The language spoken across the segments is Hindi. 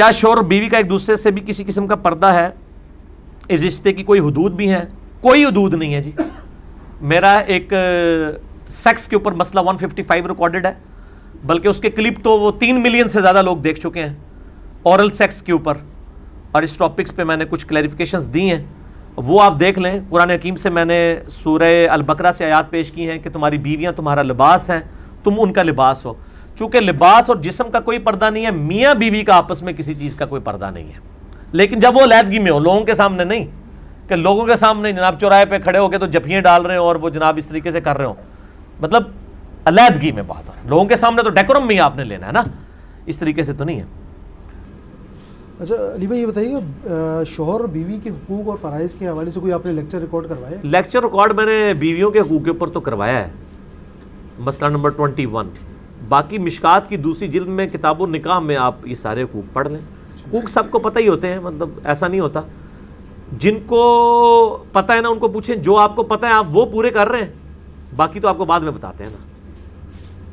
क्या शौहर और बीवी का एक दूसरे से भी किसी किस्म का पर्दा है? इस रिश्ते की कोई हुदूद भी है? कोई हुदूद नहीं है जी। मेरा एक सेक्स के ऊपर मसला 155 रिकॉर्डेड है, बल्कि उसके क्लिप तो वो 3 मिलियन से ज़्यादा लोग देख चुके हैं औरल सेक्स के ऊपर, और इस टॉपिक्स पे मैंने कुछ क्लैरिफिकेशंस दी हैं, वो आप देख लें। कुरान हकीम से मैंने सूरह अल बकरा से आयात पेश की हैं कि तुम्हारी बीवियां तुम्हारा लिबास हैं, तुम उनका लिबास हो। चूँकि लिबास और जिस्म का कोई पर्दा नहीं है, मियाँ बीवी का आपस में किसी चीज़ का कोई पर्दा नहीं है, लेकिन जब वो अलहदगी में हो, लोगों के सामने नहीं, कि लोगों के सामने जनाब चौराहे पे खड़े होकर तो जफियाँ डाल रहे हो और वो जनाब इस तरीके से कर रहे हो, मतलब अलहदगी में बात हो। लोगों के सामने तो डेकोरम में ही आपने लेना है ना, इस तरीके से तो नहीं है। अच्छा अली भाई, ये बताइएगा शौहर और बीवी के हुकूक और फ़राइज़ के हवाले से कोई आपने लेक्चर रिकॉर्ड करवाया है? लेक्चर रिकॉर्ड मैंने बीवियों के हुकूक के ऊपर तो करवाया है, मसला नंबर 21। बाकी मिशकात की दूसरी जिल्द में किताबुन निकाह में आप ये सारे हुकूक पढ़ लें। हुकूक सबको पता ही होते हैं, मतलब ऐसा नहीं होता। जिनको पता है ना उनको पूछें, जो आपको पता है आप वो पूरे कर रहे हैं, बाकी तो आपको बाद में बताते हैं ना,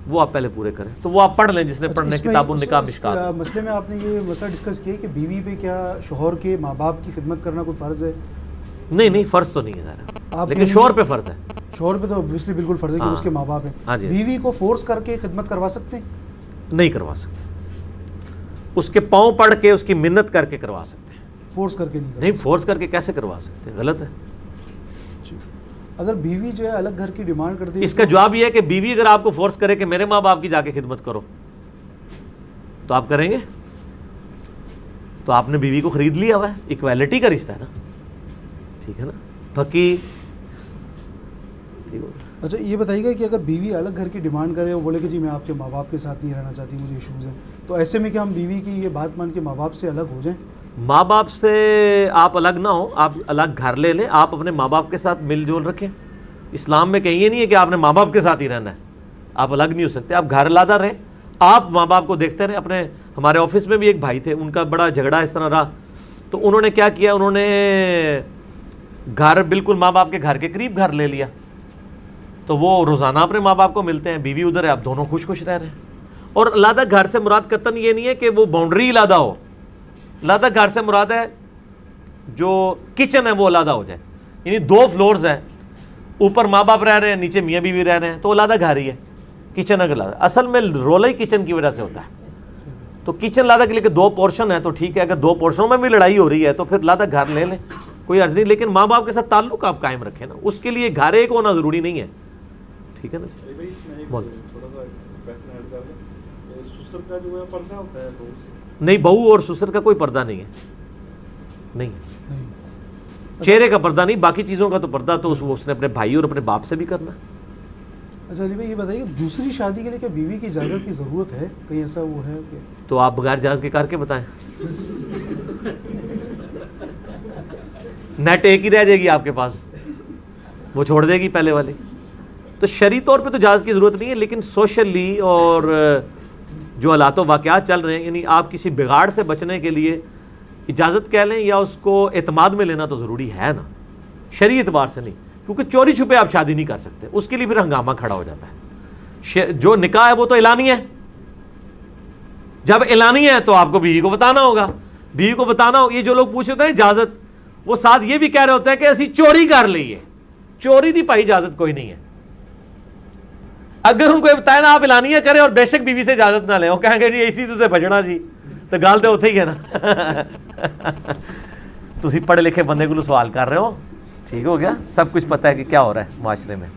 वो आप पहले पूरे करें। तो वो आप पढ़ लें जिसने पढ़ने किताबुन निकाह मिशकात। मसले में आपने ये मसला डिस्कस किया कि बीवी पे क्या शौहर के माँ बाप की खिदमत करना कोई फ़र्ज़ है? नहीं नहीं, फ़र्ज़ तो नहीं है ज़रा, लेकिन शौहर पे फ़र्ज़ है। शौहर पे तो ऑब्वियसली बिल्कुल फ़र्ज़ है कि उसके माँ बाप हैं। बीवी को फोर्स करके खिदमत करवा सकते हैं? नहीं करवा सकते, उसके पाँव पड़ के उसकी मिन्नत करके करवा सकते हैं, फोर्स करके नहीं। फोर्स करके कैसे करवा सकते हैं? गलत है। अगर बीवी जो है अलग घर की डिमांड करती है, इसका जवाब यह है कि बीवी अगर आपको फोर्स करे कि मेरे माँ बाप की जाके खिदमत करो, तो आप करेंगे? तो आपने बीवी को खरीद लिया हुआ है, इक्वालिटी का रिश्ता है ना, ठीक है ना, बाकी ठीक हो। अच्छा ये बताइएगा कि अगर बीवी अलग घर की डिमांड करे और बोले कि जी मैं आपके माँ बाप के साथ नहीं रहना चाहती, मुझे इशूज़ हैं, तो ऐसे में क्या हम बीवी की ये बात मान के माँ बाप से अलग हो जाएं? माँ बाप से आप अलग ना हो, आप अलग घर ले लें, आप अपने माँ बाप के साथ मिलजुल रखें। इस्लाम में कहीं ये नहीं है कि आपने माँ बाप के साथ ही रहना है, आप अलग नहीं हो सकते, आप घर लादा रहें, आप माँ बाप को देखते रहें। अपने हमारे ऑफिस में भी एक भाई थे, उनका बड़ा झगड़ा इस तरह रहा, तो उन्होंने क्या किया, उन्होंने घर बिल्कुल माँ बाप के घर के करीब घर ले लिया, तो वो रोज़ाना अपने माँ बाप को मिलते हैं, बीवी उधर है, आप दोनों खुश खुश रह रहे हैं। और लादा घर से मुराद कतन ये नहीं है कि वो बाउंड्री लादा हो, लादा घर से मुराद है जो किचन है वो अलादा हो जाए, यानी 2 फ्लोर्स हैं, ऊपर माँ बाप रह रहे हैं, नीचे मियाँ बीवी रह रहे हैं, तो अलादा घर ही है। किचन अगर लादा, असल में रोला ही किचन की वजह से होता है, तो किचन लादा के लिए 2 पोर्शन है तो ठीक है, अगर 2 पोर्शनों में भी लड़ाई हो रही है तो फिर लादा घर ले लें, कोई अर्ज नहीं, लेकिन माँ बाप के साथ ताल्लुक आप कायम रखें ना, उसके लिए घर एक होना ज़रूरी नहीं है, ठीक है ना। नहीं, बहू और ससुर का कोई पर्दा नहीं है, नहीं। चेहरे का पर्दा नहीं, बाकी चीज़ों का तो पर्दा तो उसने अपने भाई और अपने बाप से भी करना। अच्छा अली भाई ये बताइए, दूसरी शादी के लिए क्या बीवी की इजाज़त की ज़रूरत है? कहीं ऐसा वो है कि? तो आप बगैर जहाज़ के करके बताएं। नेट एक ही रह जाएगी आपके पास, वो छोड़ देगी पहले वाली। तो शरई तौर पे तो जहाज़ की ज़रूरत नहीं है, लेकिन सोशली और जो हालात वाक़यात चल रहे हैं, यानी आप किसी बिगाड़ से बचने के लिए इजाज़त कह लें या उसको एतमाद में लेना तो ज़रूरी है ना, शरई एतबार से नहीं, क्योंकि चोरी छुपे आप शादी नहीं कर सकते, उसके लिए फिर हंगामा खड़ा हो जाता है। जो निकाह है वो तो ऐलानी है, जब ऐलानी है तो आपको बीवी को बताना होगा, बीवी को बताना होगा। ये जो लोग पूछ रहे हैं इजाज़त, वो साथ ये भी कह रहे होते हैं कि असी चोरी कर लीए, चोरी दी पाई इजाज़त कोई नहीं है। अगर उनको बताया ना आप ऐलानिया करें और बेशक बीवी से इजाज़त ना लें, वो कहेंगे जी इसी तुझे बचना जी, तो गाल तो उत्थे ही है ना। तुसी पढ़े लिखे बंदे को सवाल कर रहे हो, ठीक हो गया, सब कुछ पता है कि क्या हो रहा है माशरे में।